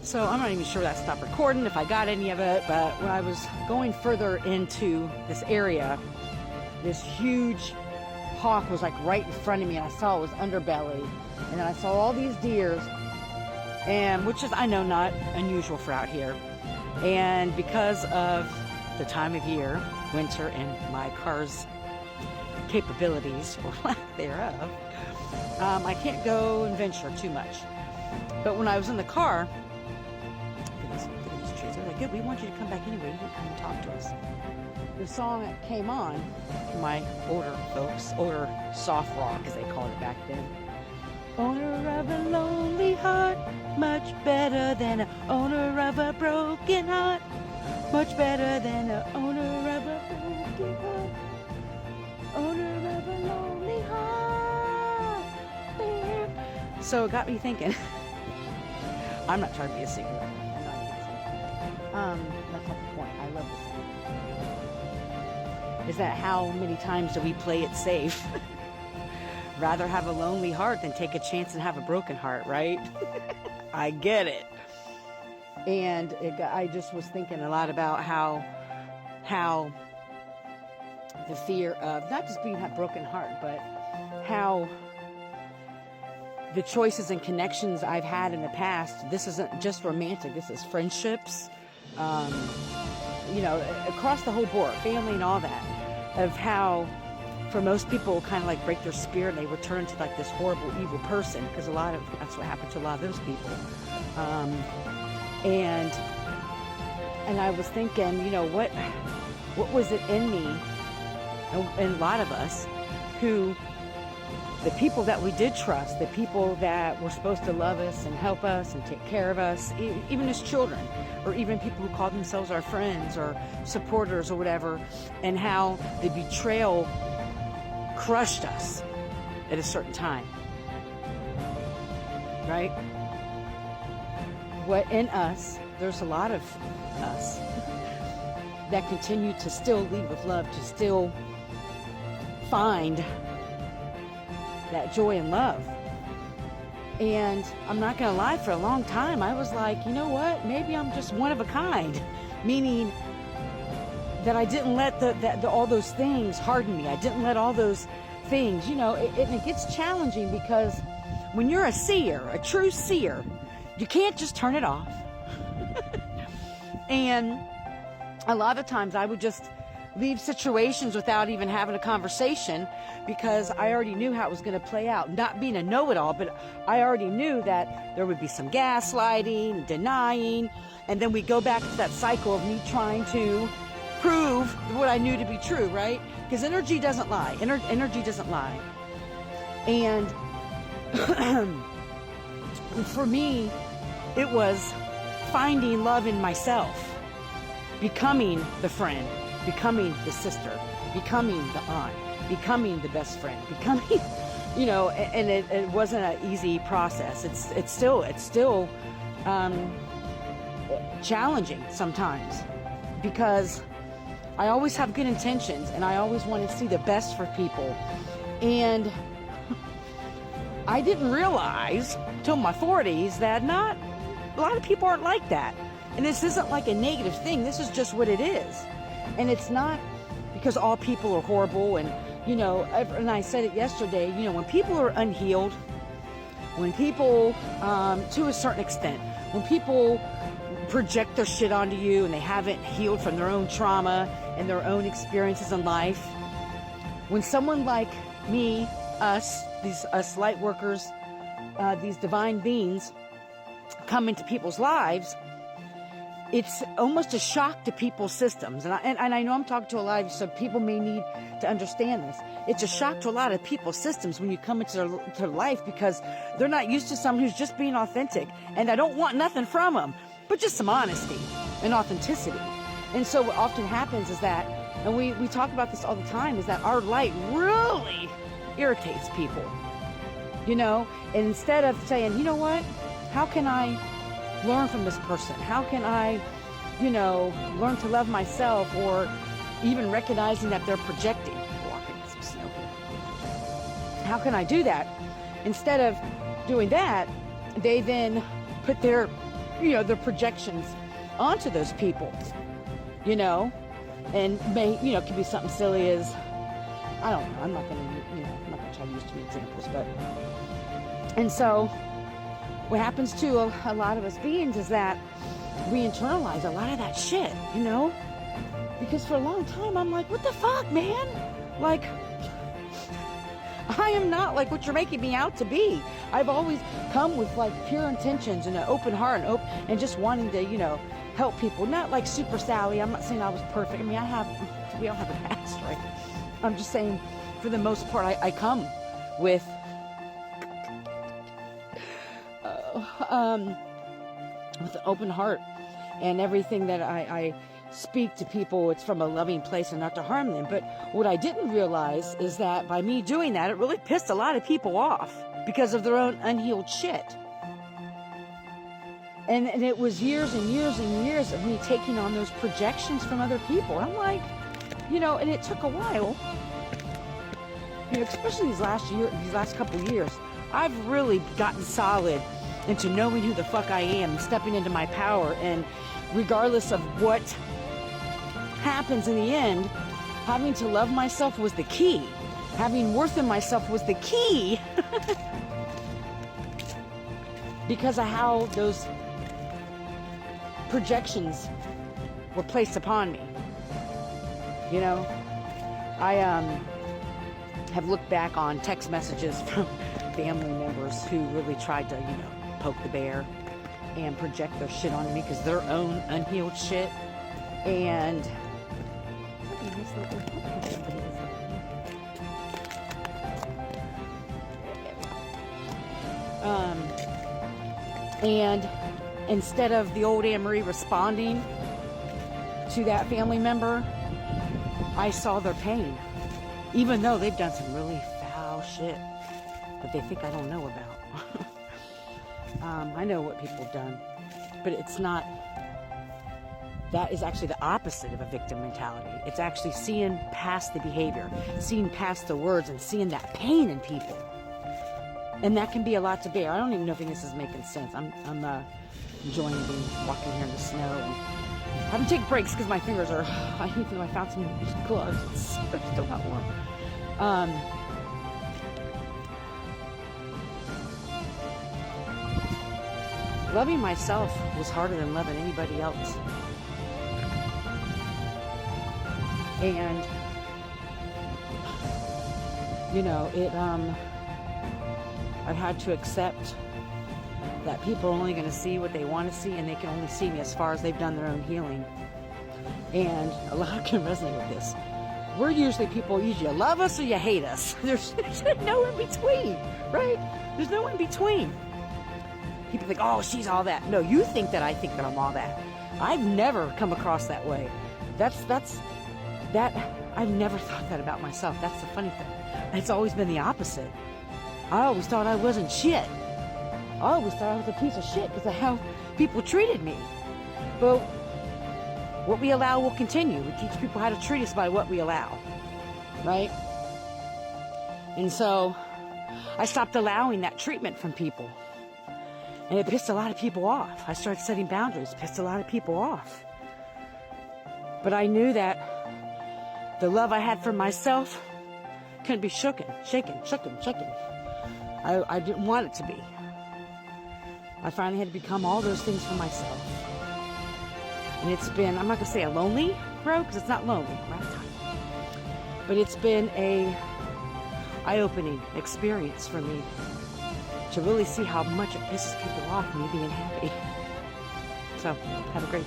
So I'm not even sure that stopped recording, if I got any of it, but when I was going further into this area, this huge hawk was like right in front of me, and I saw it was underbelly, and then I saw all these deers, and which is, I know, not unusual for out here. And because of the time of year, winter, and my car's capabilities, or lack thereof, I can't go and venture too much. But when I was in the car, look at these trees. They're like, good, we want you to come back anyway. You can come and talk to us. The song that came on, my older folks, older soft rock as they called it back then. Owner of a lonely heart, much better than an owner of a broken heart. Much better than an owner of a broken heart. Owner of a lonely heart. So it got me thinking. I'm not trying to be a singer. That's not the point. I love the song. Is that how many times do we play it safe? Rather have a lonely heart than take a chance and have a broken heart, right? I get it. And I just was thinking a lot about how the fear of not just being a broken heart, but how the choices and connections I've had in the past, this isn't just romantic, this is friendships, you know, across the whole board, family and all that, of how for most people kind of like break their spirit and they return to like this horrible, evil person, because that's what happened to a lot of those people. And I was thinking, you know, what was it in me, and a lot of us, who, the people that we did trust, the people that were supposed to love us and help us and take care of us, even as children, or even people who called themselves our friends or supporters or whatever, and how the betrayal crushed us at a certain time, right? What in us, there's a lot of us that continue to still lead with love, to still find that joy and love. And I'm not gonna lie, for a long time I was like, you know what, maybe I'm just one of a kind, meaning that I didn't let all those things harden me. I didn't let all those things, you know, it gets challenging, because when you're a seer, a true seer, you can't just turn it off. And a lot of times I would just leave situations without even having a conversation, because I already knew how it was going to play out. Not being a know-it-all, but I already knew that there would be some gaslighting, denying, and then we go back to that cycle of me trying to prove what I knew to be true, right? Because energy doesn't lie. Energy doesn't lie. And for me, it was finding love in myself, becoming the friend, becoming the sister, becoming the aunt, becoming the best friend, becoming, you know, and it wasn't an easy process. It's still challenging sometimes, because I always have good intentions and I always want to see the best for people. And I didn't realize till my 40s that not a lot of people aren't like that. And this isn't like a negative thing. This is just what it is. And it's not because all people are horrible. And, you know, and I said it yesterday, you know, when people are unhealed, when people, to a certain extent, when people project their shit onto you and they haven't healed from their own trauma and their own experiences in life, when someone like me, us light workers, these divine beings come into people's lives, it's almost a shock to people's systems. And I know I'm talking to a lot of you, so people may need to understand this. It's a shock to a lot of people's systems when you come into their life, because they're not used to someone who's just being authentic. And I don't want nothing from them, but just some honesty and authenticity. And so what often happens is that, and we talk about this all the time, is that our light really irritates people, you know? And instead of saying, you know what, how can I learn from this person? How can I, you know, learn to love myself, or even recognizing that they're projecting? Walking in some snow here. How can I do that? Instead of doing that, they then put their their projections onto those people, and it could be something silly as, I don't know, I'm not going to try to use too many examples, and so what happens to a lot of us beings is that we internalize a lot of that shit, because for a long time I'm like, what the fuck, man? Like, I am not like what you're making me out to be. I've always come with like pure intentions and an open heart and just wanting to, help people. Not like Super Sally. I'm not saying I was perfect. I mean, we all have a past, right? I'm just saying, for the most part, I come with an open heart, and everything that I speak to people, it's from a loving place and not to harm them. But what I didn't realize is that by me doing that, it really pissed a lot of people off because of their own unhealed shit. And it was years and years and years of me taking on those projections from other people. And I'm like, and it took a while, especially these last couple years, I've really gotten solid into knowing who the fuck I am, stepping into my power, and regardless of what happens in the end, having to love myself was the key. Having worth in myself was the key. Because of how those projections were placed upon me. I have looked back on text messages from family members who really tried to, poke the bear and project their shit on me because their own unhealed shit. And and instead of the old Anne-Marie responding to that family member, I saw their pain, even though they've done some really foul shit that they think I don't know about. I know what people have done, but it's not. That is actually the opposite of a victim mentality. It's actually seeing past the behavior, seeing past the words, and seeing that pain in people. And that can be a lot to bear. I don't even know if this is making sense. I'm enjoying walking here in the snow and having to take breaks because my fingers are. I found some gloves. They're still not warm. Loving myself was harder than loving anybody else. And, I've had to accept that people are only going to see what they want to see, and they can only see me as far as they've done their own healing. And a lot can resonate with this. We're usually people, you love us or you hate us. There's no in between, right? There's no in between. People think, oh, she's all that. No, you think that I think that I'm all that. I've never come across that way. I've never thought that about myself. That's the funny thing. It's always been the opposite. I always thought I wasn't shit. I always thought I was a piece of shit because of how people treated me. But what we allow will continue. We teach people how to treat us by what we allow, right? And so I stopped allowing that treatment from people. And it pissed a lot of people off. I started setting boundaries, pissed a lot of people off. But I knew that the love I had for myself couldn't be shaken. I didn't want it to be. I finally had to become all those things for myself. And it's been, I'm not going to say a lonely road, because it's not lonely, right? But it's been a eye-opening experience for me to really see how much it pisses people off me being happy. So, have a great